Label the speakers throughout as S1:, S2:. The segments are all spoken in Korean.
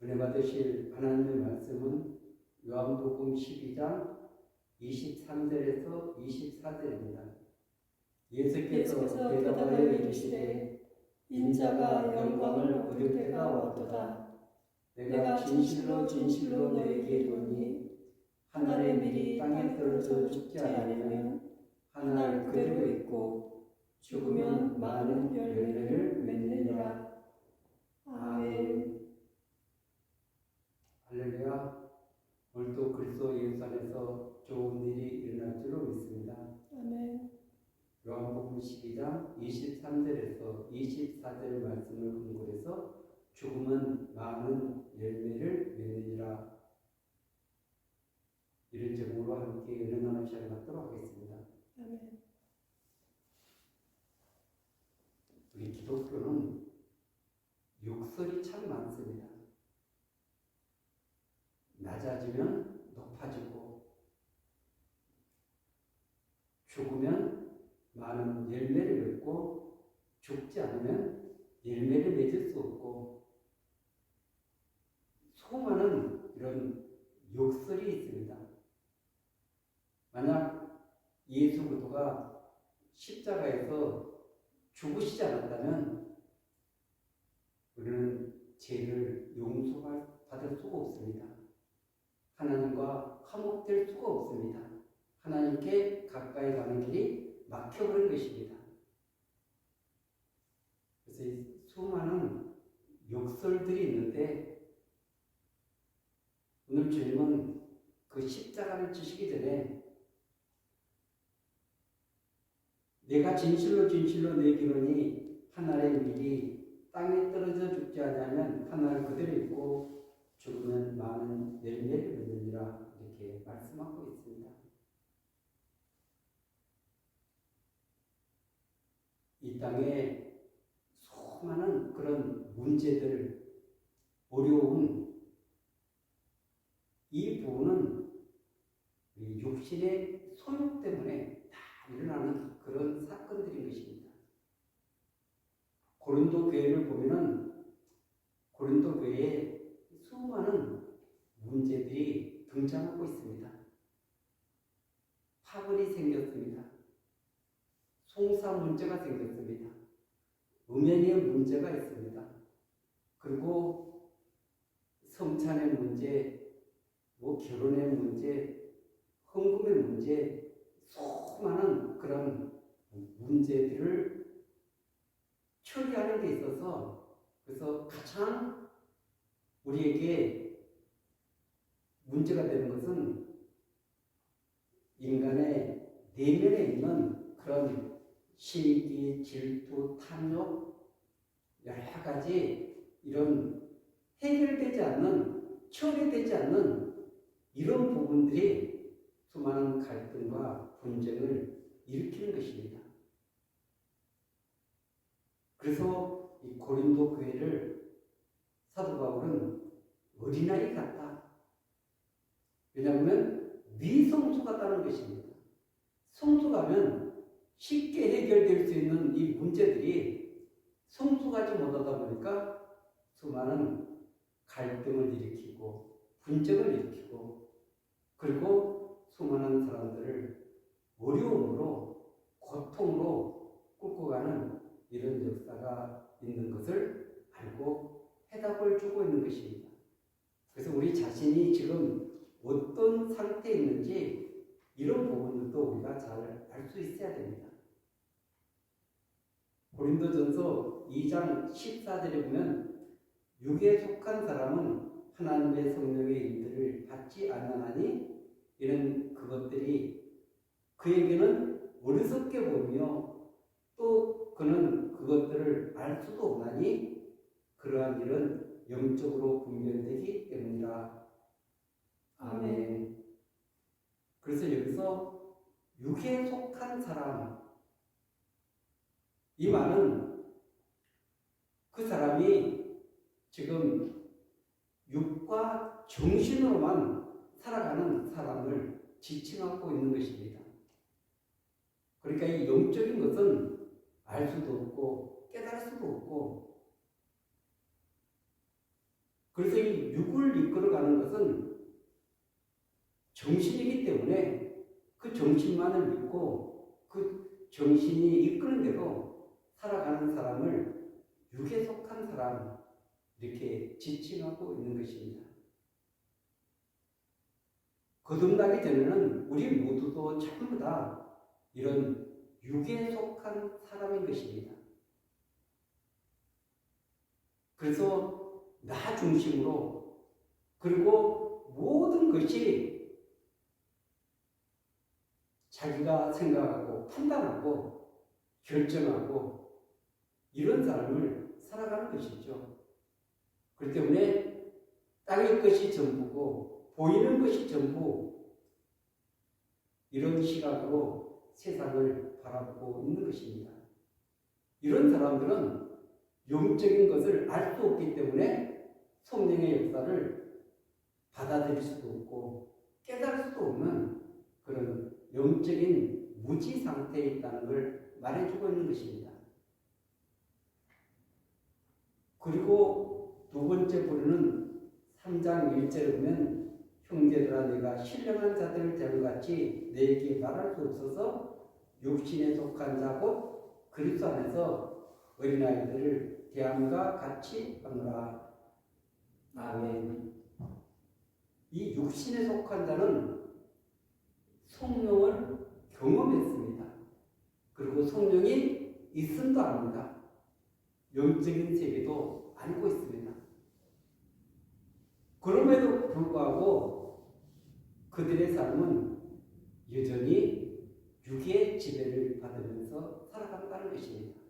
S1: 은혜 받으실 하나님의 말씀은 요한복음 12장 23절에서 24절입니다. 예수께서 대답하여 이르시되 인자가 영광을 얻을 때가 왔도다. 내가 진실로 진실로 너희에게 이르노니 한 알의 밀이 땅에 떨어져 죽지 않으면 한 알 그대로 있고 죽으면 많은 열매를 맺느니라. 아멘. 할렐루야. 오늘도 그리스도 예수 안에서 좋은 일이 일어날 줄로 믿습니다.
S2: 아멘.
S1: 요한복음 12장 23절에서 24절 말씀을 근거해서 죽음은 많은 열매를 맺느니라, 이런 제목으로 함께 은혜 나눔 시간을 갖도록 하겠습니다.
S2: 아멘.
S1: 우리 기독교는 욕설이 참 많습니다. 낮아지면 높아지고 죽으면 많은 열매를 맺고 죽지 않으면 열매를 맺을 수 없고 수많은 이런 욕설이 있습니다. 만약 예수 그리스도가 십자가에서 죽으시지 않았다면 우리는 죄를 용서받을 수가 없습니다. 하나님과 화목될 수가 없습니다. 하나님께 가까이 가는 길이 막혀버린 것입니다. 그래서 이 수많은 욕설들이 있는데 오늘 주님은 그 십자가를 지시기 전에 내가 진실로 진실로 너희에게 이르노니 한 알의 밀이 땅에 떨어져 죽지 않으면 한 알 그대로 있고 죽으면 많은 열매를 맺느니라, 이렇게 말씀하고 있습니다. 이 땅에 수많은 그런 문제들, 어려움, 이 부분은 육신의 소욕 때문에 다 일어나는 그런 사건들인 것입니다. 고린도 교회를 보면은 고린도 교회에 수많은 문제들이 등장하고 있습니다. 파벌이 생겼습니다. 송사 문제가 생겼습니다. 음행의 문제가 있습니다. 그리고 성찬의 문제, 결혼의 문제, 헌금의 문제, 수많은 그런 문제들을 처리하는 데 있어서, 그래서 가장 우리에게 문제가 되는 것은 인간의 내면에 있는 그런 시기, 질투, 탐욕, 여러 가지 이런 해결되지 않는, 처리되지 않는 이런 부분들이 수많은 갈등과 분쟁을 일으키는 것입니다. 그래서 이 고린도 교회를 사도 바울은 어린아이 같다. 왜냐하면 미성수 같다는 것입니다. 성숙하면 쉽게 해결될 수 있는 이 문제들이 성숙하지 못하다 보니까 수많은 갈등을 일으키고 분쟁을 일으키고, 그리고 수많은 사람들을 어려움으로, 고통으로 끌고 가는 이런 역사가 있는 것을 알고 해답을 주고 있는 것입니다. 그래서 우리 자신이 지금 어떤 상태에 있는지 이런 부분들도 우리가 잘 알 수 있어야 됩니다. 고린도전서 2장 14절에 보면 육에 속한 사람은 하나님의 성령의 인도를 받지 아니하나니 이런 그것들이 그에게는 어리석게 보이며 또 그는 그것들을 알 수도 없나니 그러한 일은 영적으로 분별되기 때문이라. 아멘. 그래서 여기서 육에 속한 사람, 이 말은 그 사람이 지금 육과 정신으로만 살아가는 사람을 지칭하고 있는 것입니다. 그러니까 이 영적인 것은 알 수도 없고 깨달을 수도 없고, 그래서 이 육을 이끌어가는 것은 정신이기 때문에 그 정신만을 믿고 그 정신이 이끄는 대로 살아가는 사람을 육에 속한 사람 이렇게 지칭하고 있는 것입니다. 거듭나기 전에는 우리 모두도 전부 다 이런 육에 속한 사람인 것입니다. 그래서 나 중심으로 그리고 모든 것이 자기가 생각하고 판단하고 결정하고 이런 삶을 살아가는 것이죠. 그렇기 때문에 땅의 것이 전부고 보이는 것이 전부 이런 시각으로 세상을 바라보고 있는 것입니다. 이런 사람들은 영적인 것을 알 수 없기 때문에 성령의 역사를 받아들일 수도 없고 깨달을 수도 없는 그런 영적인 무지 상태에 있다는 걸 말해주고 있는 것입니다. 그리고 두 번째 부류는 3장 1절에 보면 형제들아 내가 신령한 자들 대우같이 내게 말할 수 없어서 육신에 속한 자 곧 그리스도 안에서 어린아이들을 대함과 같이 하노라. 아멘. 이 육신에 속한 자는 성령을 경험했습니다. 그리고 성령이 있음도 압니다. 영적인 세계도 알고 있습니다. 그럼에도 불구하고 그들의 삶은 여전히 육의 지배를 받으면서 살아간다는 것입니다.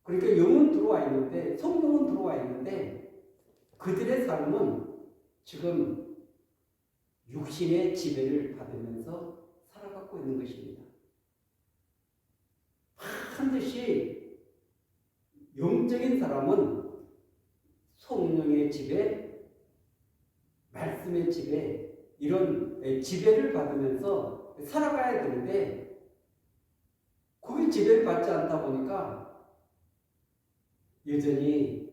S1: 그러니까 영은 들어와 있는데 성령은 들어와 있는데 그들의 삶은 지금 육신의 지배를 받으면서 살아가고 있는 것입니다. 반드시 영적인 사람은 성령의 지배, 말씀의 지배, 이런 지배를 받으면서 살아가야 되는데 그게 지배를 받지 않다 보니까 여전히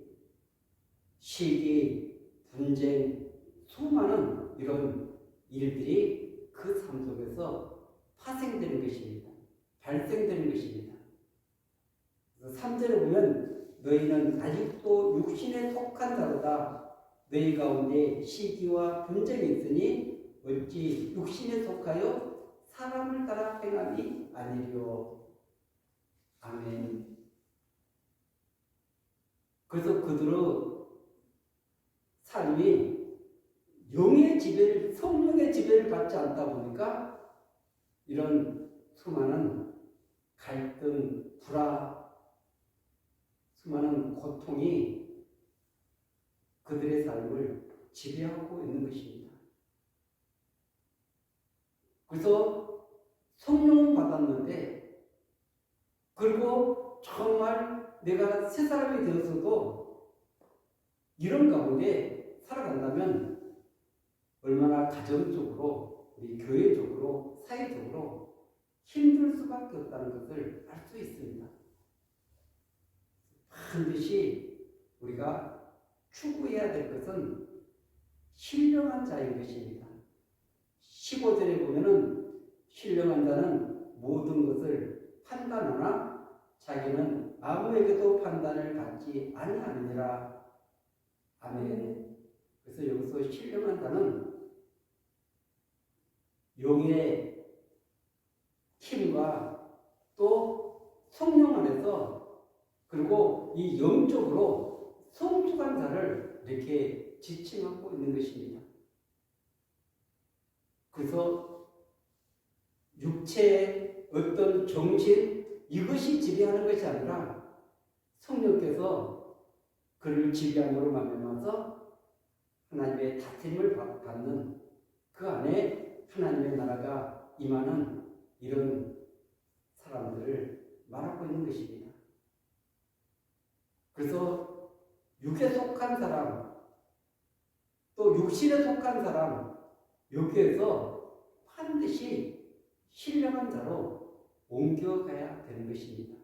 S1: 시기, 분쟁, 수많은 이런 일들이 그 삶 속에서 파생되는 것입니다. 발생되는 것입니다. 3절에 보면 너희는 아직도 육신에 속한 자로다. 너희 가운데 시기와 분쟁이 있으니 어찌 육신에 속하여 사람을 따라 행함이 아니리요. 아멘. 그래서 그들의 삶이 영의 지배를, 성령의 지배를 받지 않다 보니까 이런 수많은 갈등, 불화, 수많은 고통이 그들의 삶을 지배하고 있는 것입니다. 그래서 성령은 받았는데 그리고 정말 내가 새 사람이 되었어도 이런 가운데 살아간다면 얼마나 가정적으로, 우리 교회적으로, 사회적으로 힘들 수밖에 없다는 것을 알 수 있습니다. 반드시 우리가 추구해야 될 것은 신령한 자인 것입니다. 15절에 보면은 신령한 자는 모든 것을 판단하나 자기는 아무에게도 판단을 받지 아니하느니라. 아멘. 그래서 여기서 신령한 자는 영의 힘과 또 성령 안에서 그리고 이 영적으로 성숙한 자를 이렇게 지칭하고 있는 것입니다. 그래서 육체의 어떤 정신 이것이 지배하는 것이 아니라 성령께서 그를 지배함으로 말미암아서 하나님의 다스림을 받는 그 안에 하나님의 나라가 임하는 이런 사람들을 말하고 있는 것입니다. 그래서 육에 속한 사람 또 육신에 속한 사람 여기에서 반드시 신령한 자로 옮겨가야 되는 것입니다.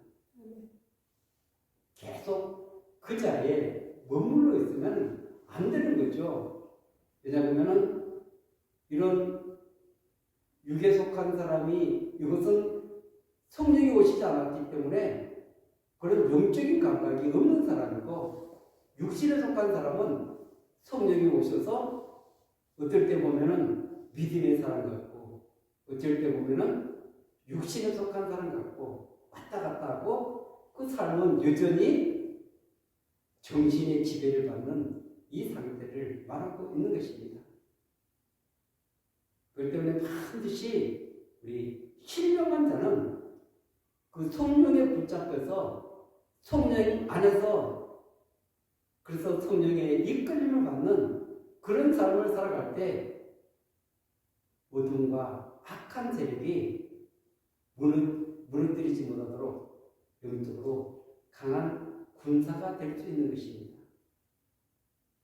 S1: 계속 그 자리에 머물러 있으면 안 되는 거죠. 왜냐하면 이런 육에 속한 사람이 이것은 성령이 오시지 않았기 때문에 그런 영적인 감각이 없는 사람이고, 육신에 속한 사람은 성령이 오셔서 어떨 때 보면은 믿음의 사람 같고, 어쩔 때 보면은 육신에 속한 사람 같고 왔다 갔다 하고, 그 삶은 여전히 정신의 지배를 받는 이 상태를 말하고 있는 것입니다. 그렇기 때문에 반드시 우리 신령한 자는 그 성령에 붙잡혀서 성령 안에서, 그래서 성령의 이끌림을 받는 그런 삶을 살아갈 때 어둠과 악한 세력이 무너뜨리지 못하도록 영적으로 강한 군사가 될 수 있는 것입니다.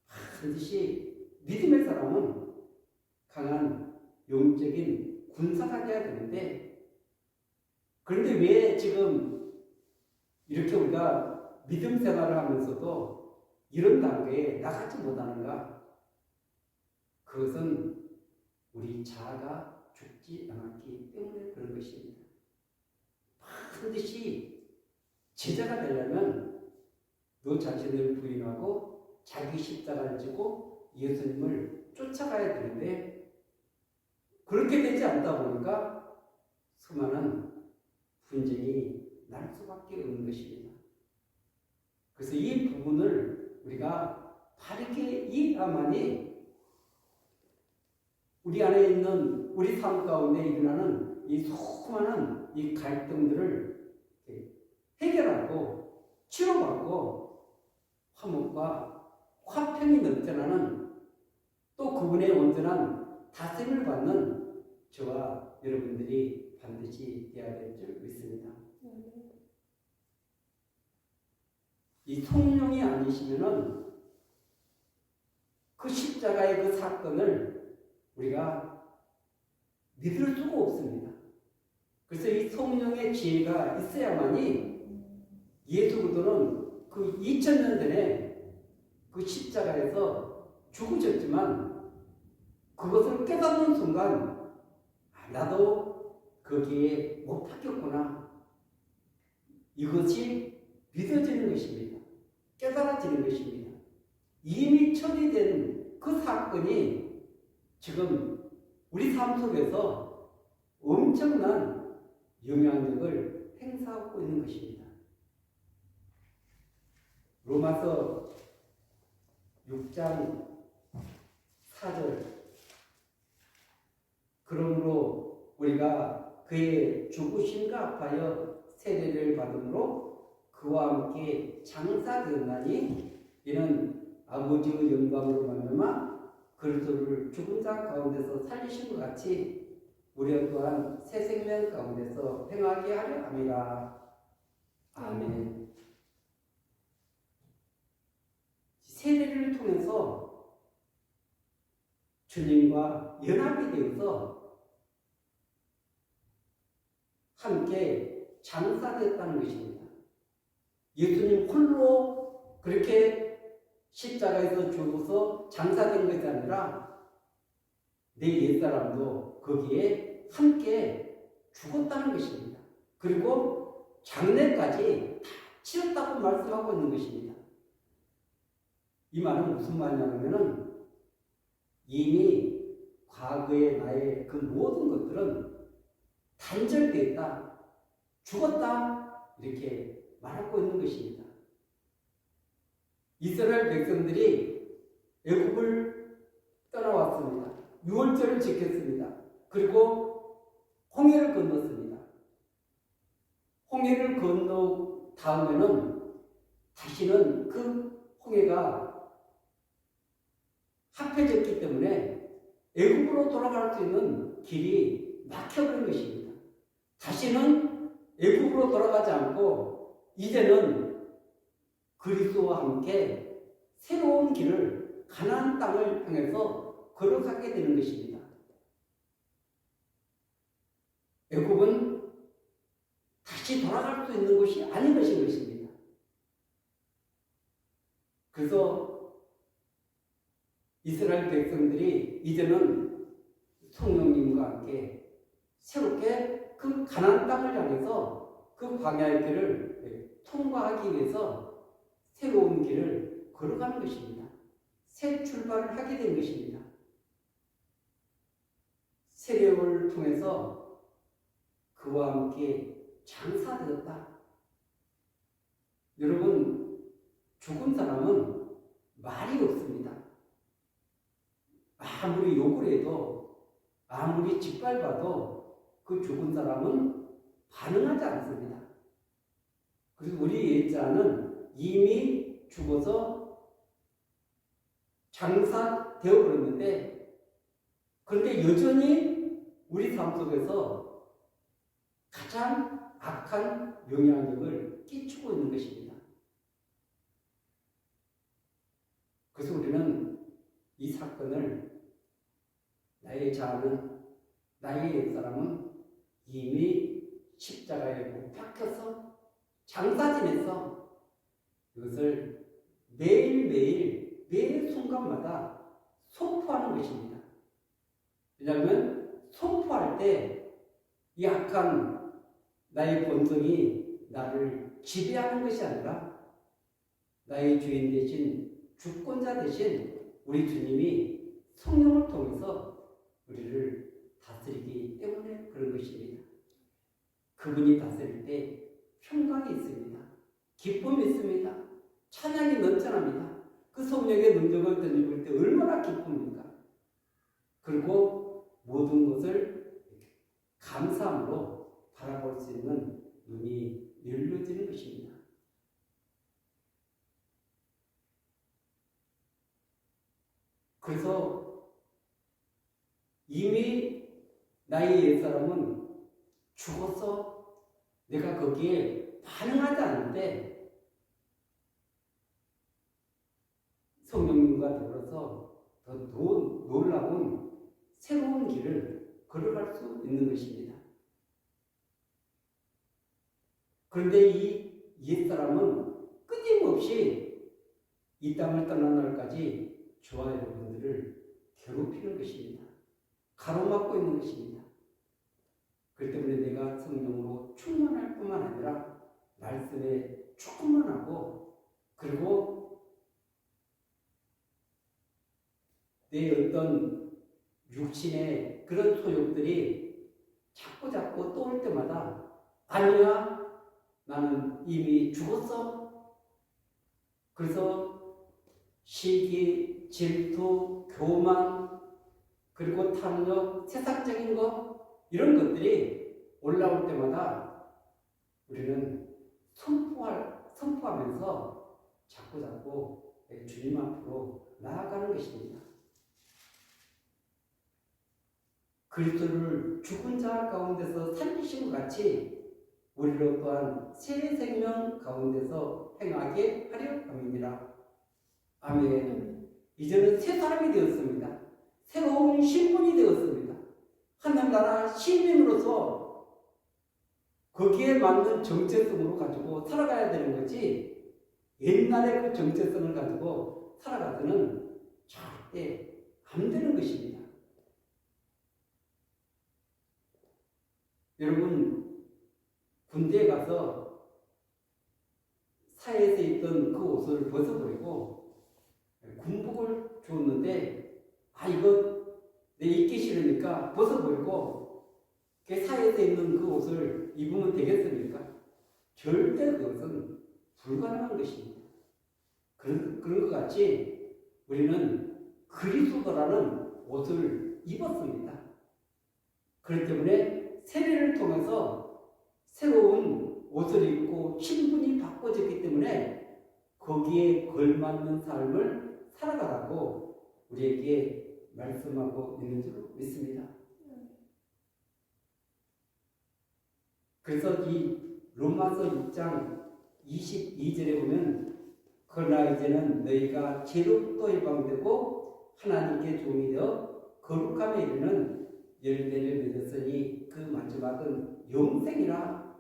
S1: 반드시 믿음의 사람은 강한 영적인 군사가 되어야 되는데, 그런데 왜 지금 이렇게 우리가 믿음 생활을 하면서도 이런 단계에 나가지 못하는가? 그것은 우리 자아가 죽지 않았기 때문에 그런 것입니다. 반드시 제자가 되려면 너 자신을 부인하고 자기 십자가를 지고 예수님을 쫓아가야 되는데, 그렇게 되지 않다 보니까 수많은 분쟁이 날 수밖에 없는 것입니다. 그래서 이 부분을 우리가 바르게 이해해야만이 우리 안에 있는, 우리 삶 가운데 일어나는 이 수많은 이 갈등들을 해결하고 치료받고 화목과 화평이 넘쳐나는, 또 그분의 온전한 다스림을 받는 저와 여러분들이 반드시 되어야 될 줄 믿습니다. 이 성령이 아니시면은 그 십자가의 그 사건을 우리가 믿을 수가 없습니다. 그래서 이 성령의 지혜가 있어야만이 예수 그리스도는 그 2000년 전에 그 십자가에서 죽으셨지만 그것을 깨닫는 순간 나도 거기에 못 박혔구나, 이것이 믿어지는 것입니다. 깨달아지는 것입니다. 이미 처리된 그 사건이 지금 우리 삶 속에서 엄청난 영향력을 행사하고 있는 것입니다. 로마서 6장 4절, 그러므로 우리가 그의 죽으심과 합하여 세례를 받음으로 그와 함께 장사되었나니, 이는 아버지의 영광으로 말미암아 그리스도를 죽은 자 가운데서 살리신 것 같이 우리 또한 새 생명 가운데서 행하게 하려 함이라. 아멘. 세례를 통해서 주님과 연합이 되어서 함께 장사되었다는 것입니다. 예수님 홀로 그렇게 십자가에서 죽어서 장사된 것이 아니라 내 옛사람도 거기에 함께 죽었다는 것입니다. 그리고 장례까지 다 치렀다고 말씀하고 있는 것입니다. 이 말은 무슨 말이냐면 이미 과거의 나의 그 모든 것들은 단절되었다, 죽었다, 이렇게 말하고 있는 것입니다. 이스라엘 백성들이 애굽을 떠나왔습니다. 유월절을 지켰습니다. 그리고 홍해를 건넜습니다. 홍해를 건너 다음에는 다시는 그 홍해가 합해졌기 때문에 애굽으로 돌아갈 수 있는 길이 막혀버린 것입니다. 다시는 애굽으로 돌아가지 않고 이제는 그리스도와 함께 새로운 길을, 가나안 땅을 향해서 걸어가게 되는 것입니다. 애굽은 다시 돌아갈 수 있는 곳이 아닌 것입니다. 그래서 이스라엘 백성들이 이제는 성령님과 함께 새롭게 그 가나안 땅을 향해서 그 광야의 길을 통과하기 위해서 새로운 길을 걸어가는 것입니다. 새 출발을 하게 된 것입니다. 세력을 통해서 그와 함께 장사되었다. 여러분, 죽은 사람은 말이 없습니다. 아무리 욕을 해도, 아무리 짓밟아도 그 죽은 사람은 반응하지 않습니다. 그래서 우리 옛자는 이미 죽어서 장사되어 버렸는데, 그런데 여전히 우리 삶 속에서 가장 악한 영향력을 끼치고 있는 것입니다. 그래서 우리는 이 사건을 나의 자아는, 나의 옛사람은 이미 십자가에 못 박혀서 장사 지내서 이것을 매일매일 매 순간마다 선포하는 것입니다. 왜냐하면 선포할 때 이 악한 나의 본성이 나를 지배하는 것이 아니라 나의 주인 대신 주권자 대신 우리 주님이 성령을 통해서 우리를 다스리기 때문에 그런 것입니다. 그분이 다스릴 때 평강이 있습니다. 기쁨이 있습니다. 찬양이 넘쳐납니다. 그 성령의 능력을 던져볼 때 얼마나 기쁩니까? 그리고 모든 것을 감사함으로 바라볼 수 있는 눈이 열려지는 것입니다. 그래서 이미 나의 옛사람은 죽어서 내가 거기에 반응하지 않는데 성령님과 더불어서 더 놀라운 새로운 길을 걸어갈 수 있는 것입니다. 그런데 이 옛사람은 끊임없이 이 땅을 떠난 날까지 저와 여러분들을 괴롭히는 것입니다. 가로막고 있는 것입니다. 그렇기 때문에 내가 성령으로 충만할 뿐만 아니라 말씀에 충만하고 그리고 내 어떤 육신의 그런 소욕들이 자꾸 떠올 때마다 아니야, 나는 이미 죽었어. 그래서 시기, 질투, 교만, 그리고 탐욕, 세상적인 것 이런 것들이 올라올 때마다 우리는 선포하면서 자꾸 주님 앞으로 나아가는 것입니다. 그리스도를 죽은 자 가운데서 살리신 것 같이 우리로 또한 새 생명 가운데서 행하게 하려 함이니라. 아멘. 이제는 새 사람이 되었습니다. 새로운 신분이 되었습니다. 하늘나라 시민으로서 거기에 맞는 정체성으로 가지고 살아가야 되는 거지 옛날에 그 정체성을 가지고 살아가서는 절대 안 되는 것입니다. 여러분, 군대에 가서 사회에서 입던 그 옷을 벗어버리고 군복을 주었는데 이거 내 입기 싫으니까 벗어버리고 사회에서 입는 그 옷을 입으면 되겠습니까? 절대 그것은 불가능한 것입니다. 그런 것 같이 우리는 그리스도라는 옷을 입었습니다. 그렇기 때문에 세례를 통해서 새로운 옷을 입고 신분이 바꿔졌기 때문에 거기에 걸맞는 삶을 살아가라고 우리에게 말씀하고 있는 줄 믿습니다. 그래서 이 로마서 6장 22절에 보면 그러나 이제는 너희가 죄로부터 해방되고 하나님께 종이 되어 거룩함에 이르는 열매를 맺었으니 그 마지막은 영생이라.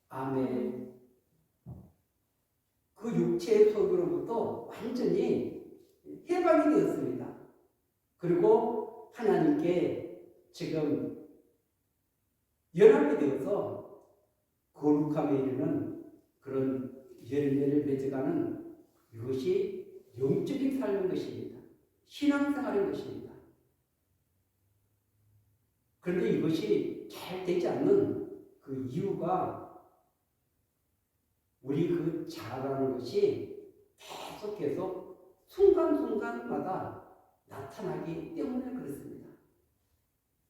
S1: 아멘. 그 육체의 속으로부터 완전히 해방이 되었습니다. 그리고 하나님께 지금 연합이 되어서 거룩함에 이르는 그런 열매를 맺어가는 이것이 영적인 삶인 것입니다. 신앙생활인 것입니다. 그런데 이것이 잘 되지 않는 그 이유가 우리 그 자아라는 것이 계속 순간순간마다 나타나기 때문에 그렇습니다.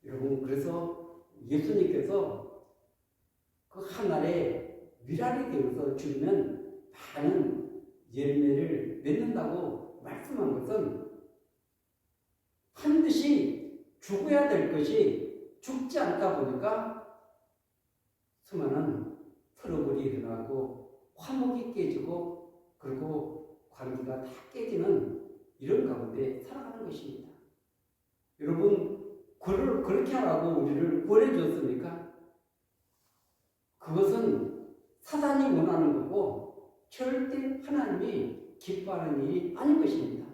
S1: 여러분, 그래서 예수님께서 그 하늘에 미랄이 되어서 주면 많은 열매를 맺는다고 말씀한 것은 반드시 죽어야 될 것이 죽지 않다 보니까 수많은 트러블이 일어나고 화목이 깨지고 그리고 관계가 다 깨지는 이런 가운데 살아가는 것입니다. 여러분, 그렇게 하라고 우리를 보내주었습니까? 그것은 사단이 원하는 거고 절대 하나님이 기뻐하는 일이 아닌 것입니다.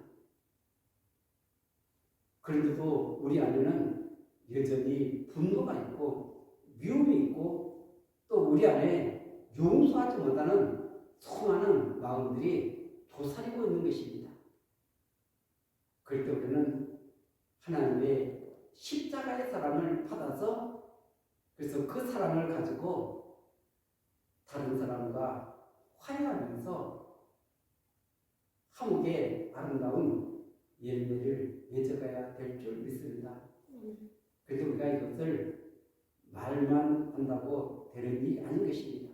S1: 그런데도 우리 안에는 여전히 분노가 있고 미움이 있고 또 우리 안에 용서하지 못하는 수많은 마음들이 도사리고 있는 것입니다. 그럴 때 우리는 하나님의 십자가의 사랑을 받아서 그래서 그 사랑을 가지고 다른 사람과 화해하면서 화목의 아름다운 열매를 맺어가야 될 줄 믿습니다. 그래서 우리가 이것을 말만 한다고 되는 일이 아닌 것입니다.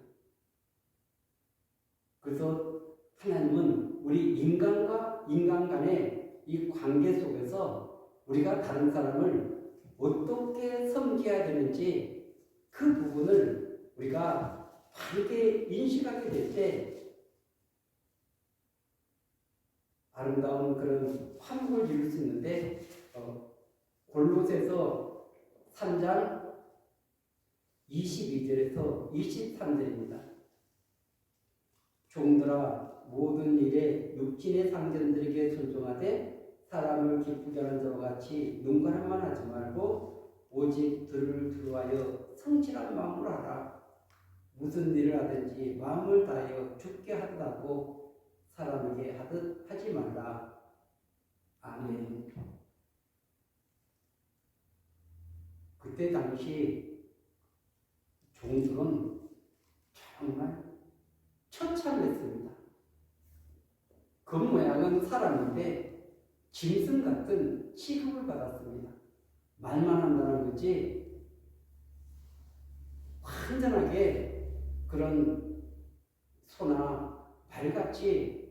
S1: 그래서 하나님은 우리 인간과 인간 간의 이 관계 속에서 우리가 다른 사람을 어떻게 섬겨야 되는지 그 부분을 우리가 바르게 인식하게 될 때 아름다운 그런 화목을 이룰 수 있는데 골로새서 3장 22절에서 23절입니다. 종들아 모든 일에 육신의 상전들에게 순종하되 사람을 기쁘게 하는 자와 같이 눈가람만 하지 말고 오직 들을 두루하여 성실한 마음으로 하라. 무슨 일을 하든지 마음을 다하여 죽게 하듯하고 사람에게 하듯 하지 말라. 아멘. 그때 당시 종들은 정말 처참했습니다. 그 모양은 사람인데 짐승 같은 취급을 받았습니다. 말만 한다는 거지 완전하게 그런 소나 말같이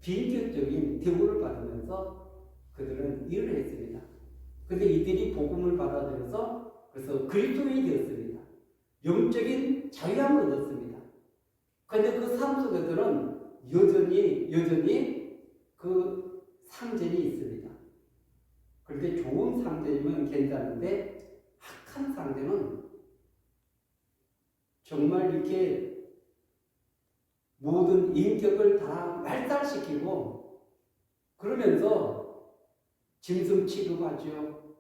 S1: 비인격적인 대우를 받으면서 그들은 일을 했습니다. 그런데 이들이 복음을 받아들여서 그래서 그리스도인이 되었습니다. 영적인 자유함을 얻었습니다. 그런데 그 삶 속에서는 여전히 그 상전이 있습니다. 그런데 좋은 상전이면 괜찮은데 악한 상전은 정말 이렇게 모든 인격을 다 말살시키고 그러면서 짐승 취급하죠.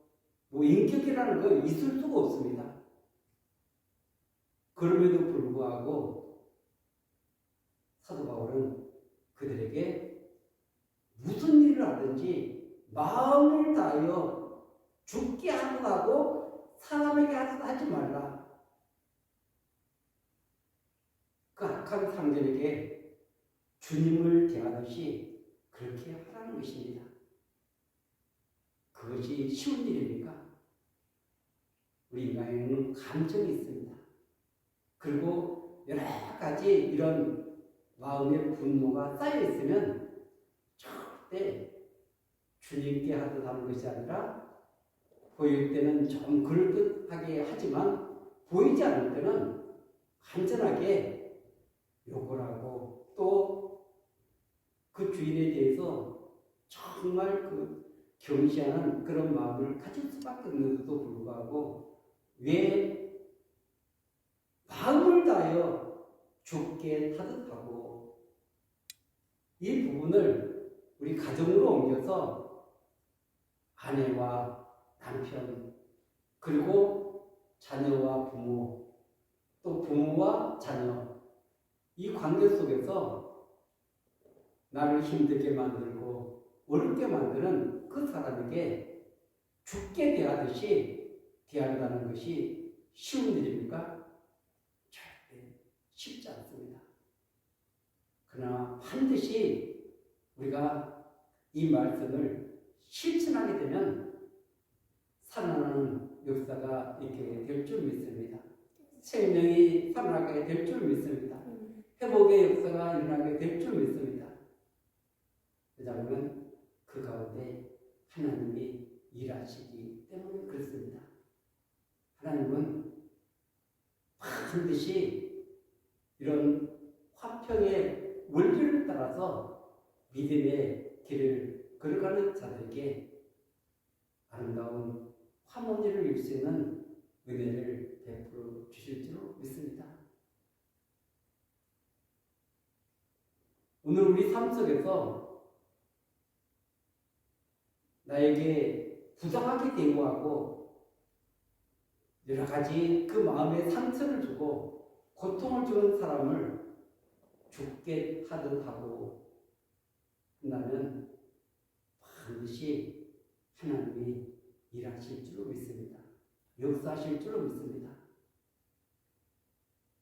S1: 뭐 인격이라는 건 있을 수가 없습니다. 그럼에도 불구하고 사도 바울은 그들에게 무슨 일을 하든지 마음을 다하여 죽게 하고 사람에게 하지 말라. 그 악한 상전에게 주님을 대하듯이 그렇게 하라는 것입니다. 그것이 쉬운 일입니까? 우리 인간에는 감정이 있습니다. 그리고 여러 가지 이런 마음의 분노가 쌓여 있으면 절대 주님께 하듯 하는 것이 아니라 보일 때는 좀 그럴듯하게 하지만 보이지 않을 때는 완전하게 욕을 하고 또 그 주인에 대해서 정말 그 경시하는 그런 마음을 가질 수밖에 없는데도 불구하고 왜 마음을 다하여 죽게 타듯 하고, 이 부분을 우리 가정으로 옮겨서 아내와 남편, 그리고 자녀와 부모, 또 부모와 자녀, 이 관계 속에서 나를 힘들게 만들고 어렵게 만드는 그 사람에게 죽게 대하듯이 대한다는 것이 쉬운 일입니까? 절대 쉽지 않습니다. 그러나 반드시 우리가 이 말씀을 실천하게 되면 살아나는 역사가 있게 될 줄 믿습니다. 생명이 살아나게 될 줄 믿습니다. 회복의 역사가 일어나게 될 줄 믿습니다. 왜냐하면 그 가운데 하나님이 일하시기 때문에 그렇습니다. 하나님은 반드시 이런 화평의 원리를 따라서 믿음의 길을 걸어가는 자들에게 아름다운 화목리를 이룰 수 있는 은혜를 베풀어 주실 줄로 믿습니다. 오늘 우리 삶 속에서 나에게 부당하게 대우하고 여러 가지 그 마음에 상처를 주고 고통을 주는 사람을 죽게 하듯 하고 한다면 반드시 하나님이 일하실 줄로 믿습니다. 역사하실 줄로 믿습니다.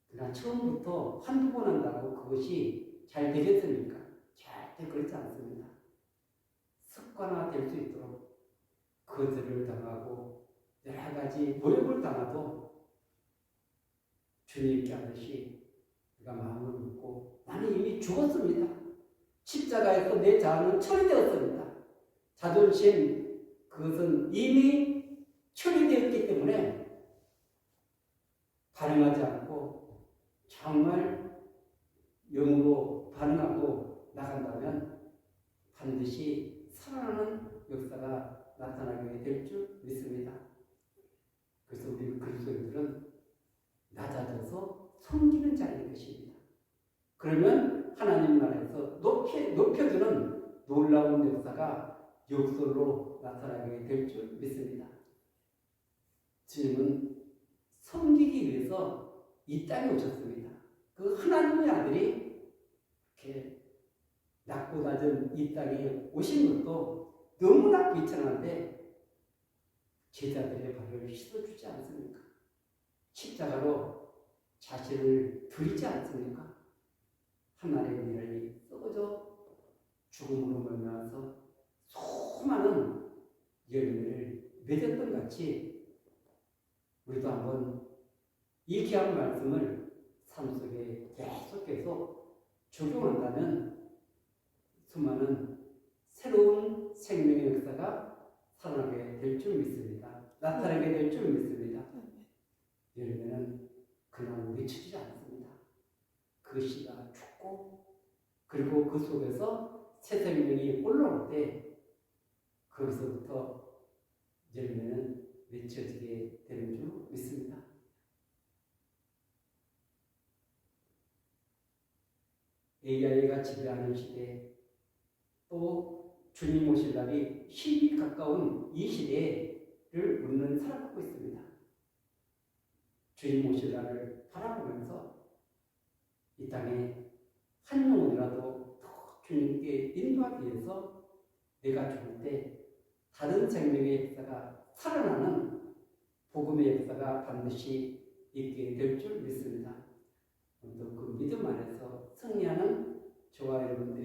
S1: 그러나 처음부터 한두 번 한다고 그것이 잘 되겠습니까? 절대 그렇지 않습니다. 습관화될 수 있도록 거절을 당하고 여러 가지 모욕을 당하도 주님께 하듯이 우리가 마음을 먹고 나는 이미 죽었습니다. 십자가에서 내 자아는 처리되었습니다. 자존심 그것은 이미 처리되었기 때문에 반응하지 않고 정말 영으로 반응하고 나간다면 반드시 살아나는 역사가 나타나게 될 줄 믿습니다. 그래서 우리 그리스도인들은 낮아져서 섬기는 자인 것입니다. 그러면 하나님 나라에서 높여주는 놀라운 역사가 역설로 나타나게 될 줄 믿습니다. 주님은 섬기기 위해서 이 땅에 오셨습니다. 그 하나님의 아들이 이렇게 낮고 낮은 이 땅에 오신 것도 너무나 비천한데 제자들의 발을 씻어주지 않습니까? 십자가로 자신을 드리지 않습니까? 하나님의 미련이 썩어져 죽음으로 말미암아서 수많은 열매를 맺었던 같이 우리도 한번 이 귀한 말씀을 삶 속에 계속해서 적용한다면 수많은 새로운 생명의 역사가 살아나게 될 줄 믿습니다. 나타나게 될 줄 믿습니다. 열매는 그냥 맺히지 않습니다. 그 씨가 죽고 그리고 그 속에서 새 생명이 올라올 때 거기서부터 열매는 맺혀지게 되는 줄 믿습니다. AI가 지배하는 시대, 또 주님 오실 날이 힘이 가까운 이 시대를 우리는 살아가고 있습니다. 주님 오실 날을 바라보면서 이 땅에 한 영혼이라도 더 주님께 인도하기 위해서 내가 죽을 때 다른 생명의 역사가 살아나는 복음의 역사가 반드시 있게 될 줄 믿습니다. 또 그 믿음 안에서 승리하는 저와 여러분들이